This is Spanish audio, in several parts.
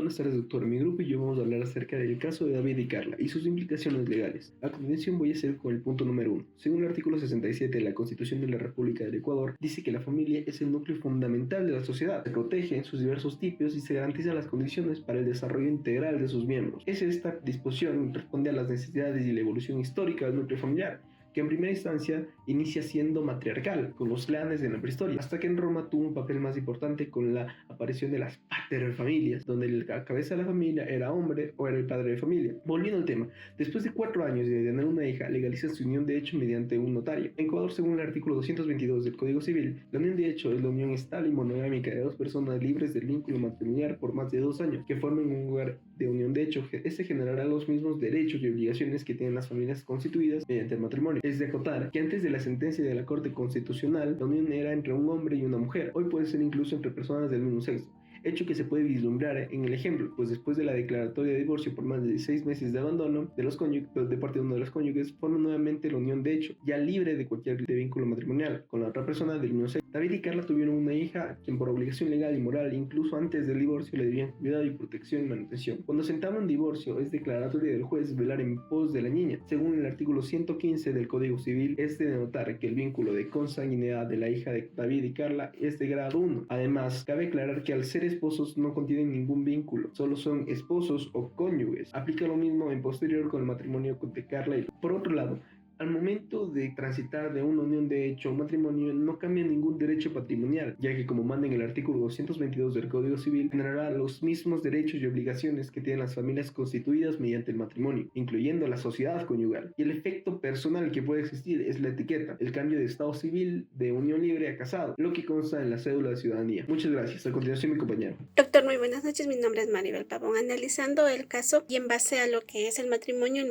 Buenas tardes, doctor. Mi grupo y yo vamos a hablar acerca del caso de David y Carla y sus implicaciones legales. A continuación voy a hacer con el punto número 1. Según el artículo 67 de la Constitución de la República del Ecuador, dice que la familia es el núcleo fundamental de la sociedad. Se protege en sus diversos tipos y se garantizan las condiciones para el desarrollo integral de sus miembros. Esta disposición responde a las necesidades y la evolución histórica del núcleo familiar, que en primera instancia inicia siendo matriarcal, con los clanes de la prehistoria, hasta que en Roma tuvo un papel más importante con la aparición de las paterfamilias, donde la cabeza de la familia era hombre o era el padre de familia. Volviendo al tema, después de 4 años de tener una hija, legalizan su unión de hecho mediante un notario. En Ecuador, según el artículo 222 del Código Civil, la unión de hecho es la unión estable y monogámica de dos personas libres del vínculo matrimonial por más de 2 años, que formen un lugar de unión de hecho. Este generará los mismos derechos y obligaciones que tienen las familias constituidas mediante el matrimonio. Es de acotar que antes de la sentencia de la Corte Constitucional, la unión era entre un hombre y una mujer. Hoy puede ser incluso entre personas del mismo sexo, hecho que se puede vislumbrar en el ejemplo, pues después de la declaratoria de divorcio por más de 6 meses de abandono de los cónyuges, de parte de uno de los cónyuges, forman nuevamente la unión de hecho, ya libre de cualquier vínculo matrimonial con la otra persona del mismo sexo. David y Carla tuvieron una hija quien por obligación legal y moral, incluso antes del divorcio, le debían cuidado y protección y manutención. Cuando se entama un divorcio, es declaratoria del juez velar en pos de la niña. Según el artículo 115 del Código Civil, es de denotar que el vínculo de consanguinidad de la hija de David y Carla es de grado 1. Además, cabe aclarar que al ser esposos no contienen ningún vínculo, solo son esposos o cónyuges. Aplica lo mismo en posterior con el matrimonio de Carla y... Por otro lado, al momento de transitar de una unión de hecho a un matrimonio, no cambia ningún derecho patrimonial, ya que como manda en el artículo 222 del Código Civil, generará los mismos derechos y obligaciones que tienen las familias constituidas mediante el matrimonio, incluyendo la sociedad conyugal. Y el efecto personal que puede existir es la etiqueta, el cambio de estado civil de unión libre a casado, lo que consta en la cédula de ciudadanía. Muchas gracias. A continuación, mi compañero. Doctor, muy buenas noches. Mi nombre es Maribel Pavón. Analizando el caso y en base a lo que es el matrimonio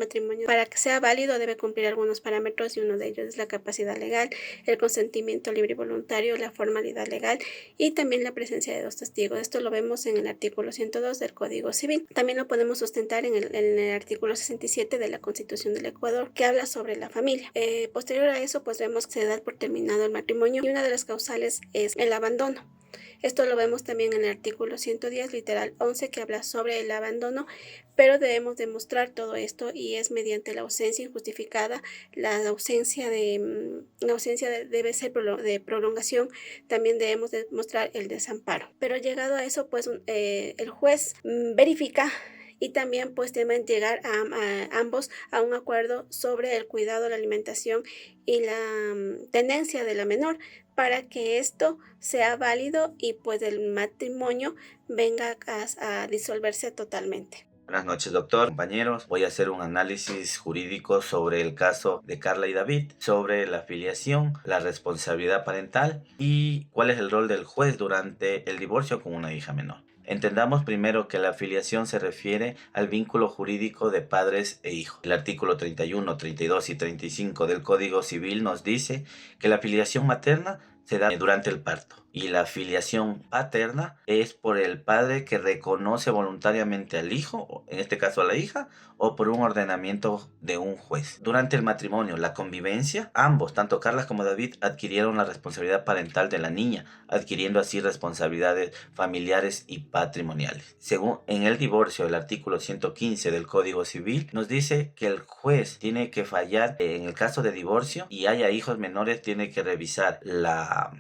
para que sea válido debe cumplir algunos parámetros y uno de ellos es la capacidad legal, el consentimiento libre y voluntario, la formalidad legal y también la presencia de 2 testigos. Esto lo vemos en el artículo 102 del Código Civil. También lo podemos sustentar en el artículo 67 de la Constitución del Ecuador, que habla sobre la familia. Posterior a eso, pues vemos que se da por terminado el matrimonio y una de las causales es el abandono. Esto lo vemos también en el artículo 110, literal 11, que habla sobre el abandono, pero debemos demostrar todo esto y es mediante la ausencia injustificada, la ausencia debe ser de prolongación, también debemos demostrar el desamparo. Pero llegado a eso, pues el juez verifica y también pues deben llegar a ambos a un acuerdo sobre el cuidado, la alimentación y la tenencia de la menor para que esto sea válido y pues el matrimonio venga a disolverse totalmente. Buenas noches, doctor, compañeros. Voy a hacer un análisis jurídico sobre el caso de Carla y David, sobre la filiación, la responsabilidad parental y cuál es el rol del juez durante el divorcio con una hija menor. Entendamos primero que la filiación se refiere al vínculo jurídico de padres e hijos. El artículo 31, 32 y 35 del Código Civil nos dice que la filiación materna se da durante el parto y la filiación paterna es por el padre que reconoce voluntariamente al hijo, en este caso a la hija, o por un ordenamiento de un juez. Durante el matrimonio, la convivencia, ambos, tanto Carla como David, adquirieron la responsabilidad parental de la niña, adquiriendo así responsabilidades familiares y patrimoniales. Según en el divorcio, el artículo 115 del Código Civil nos dice que el juez tiene que fallar en el caso de divorcio y haya hijos menores, tiene que revisar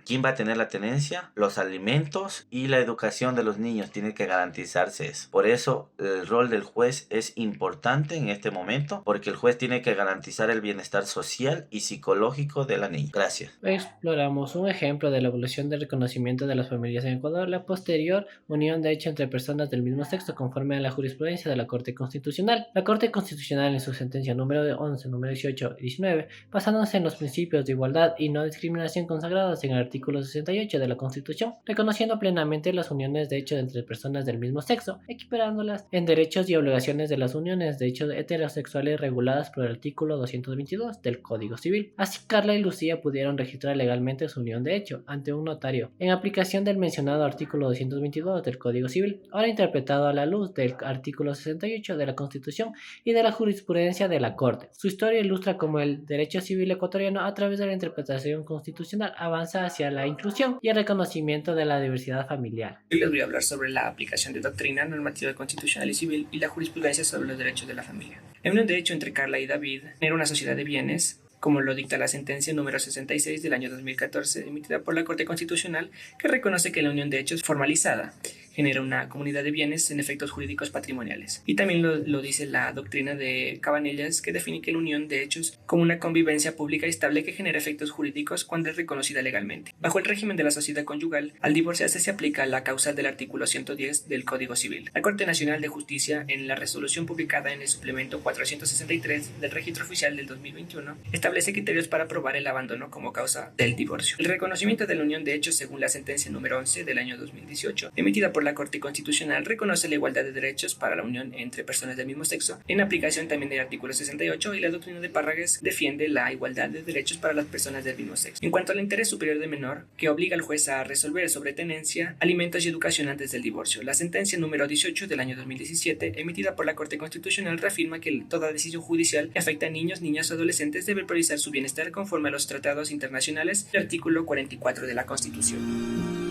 quién va a tener la tenencia, los alimentos y la educación de los niños. Tiene que garantizarse eso. Por eso el rol del juez es importante en este momento, porque el juez tiene que garantizar el bienestar social y psicológico de la niña. Gracias. Exploramos un ejemplo de la evolución del reconocimiento de las familias en Ecuador, la posterior unión de hecho entre personas del mismo sexo conforme a la jurisprudencia de la Corte Constitucional. La Corte Constitucional en su sentencia número 11, número 18 y 19, basándose en los principios de igualdad y no discriminación consagrados en el artículo 68 de la Constitución, reconociendo plenamente las uniones de hecho entre personas del mismo sexo, equiparándolas en derechos y obligaciones de las uniones de hecho heterosexuales reguladas por el artículo 222 del Código Civil. Así Carla y Lucía pudieron registrar legalmente su unión de hecho ante un notario, en aplicación del mencionado artículo 222 del Código Civil, ahora interpretado a la luz del artículo 68 de la Constitución y de la jurisprudencia de la Corte. Su historia ilustra cómo el derecho civil ecuatoriano, a través de la interpretación constitucional, avanza hacia la inclusión y el reconocimiento de la diversidad familiar. Hoy les voy a hablar sobre la aplicación de doctrina, normativa constitucional y civil y la jurisprudencia sobre los derechos de la familia. La unión de hecho entre Carla y David era una sociedad de bienes, como lo dicta la sentencia número 66 del año 2014, emitida por la Corte Constitucional, que reconoce que la unión de hechos formalizada genera una comunidad de bienes en efectos jurídicos patrimoniales. Y también lo dice la doctrina de Cabanellas, que define que la unión de hechos como una convivencia pública y estable que genera efectos jurídicos cuando es reconocida legalmente. Bajo el régimen de la sociedad conyugal, al divorciarse se aplica la causal del artículo 110 del Código Civil. La Corte Nacional de Justicia, en la resolución publicada en el suplemento 463 del Registro Oficial del 2021, establece criterios para probar el abandono como causa del divorcio. El reconocimiento de la unión de hechos, según la sentencia número 11 del año 2018, emitida por la Corte Constitucional, reconoce la igualdad de derechos para la unión entre personas del mismo sexo, en aplicación también del artículo 68, y la doctrina de Parragués defiende la igualdad de derechos para las personas del mismo sexo. En cuanto al interés superior de menor, que obliga al juez a resolver sobre tenencia, alimentos y educación antes del divorcio, la sentencia número 18 del año 2017, emitida por la Corte Constitucional, reafirma que toda decisión judicial que afecta a niños, niñas o adolescentes debe priorizar su bienestar conforme a los tratados internacionales del artículo 44 de la Constitución.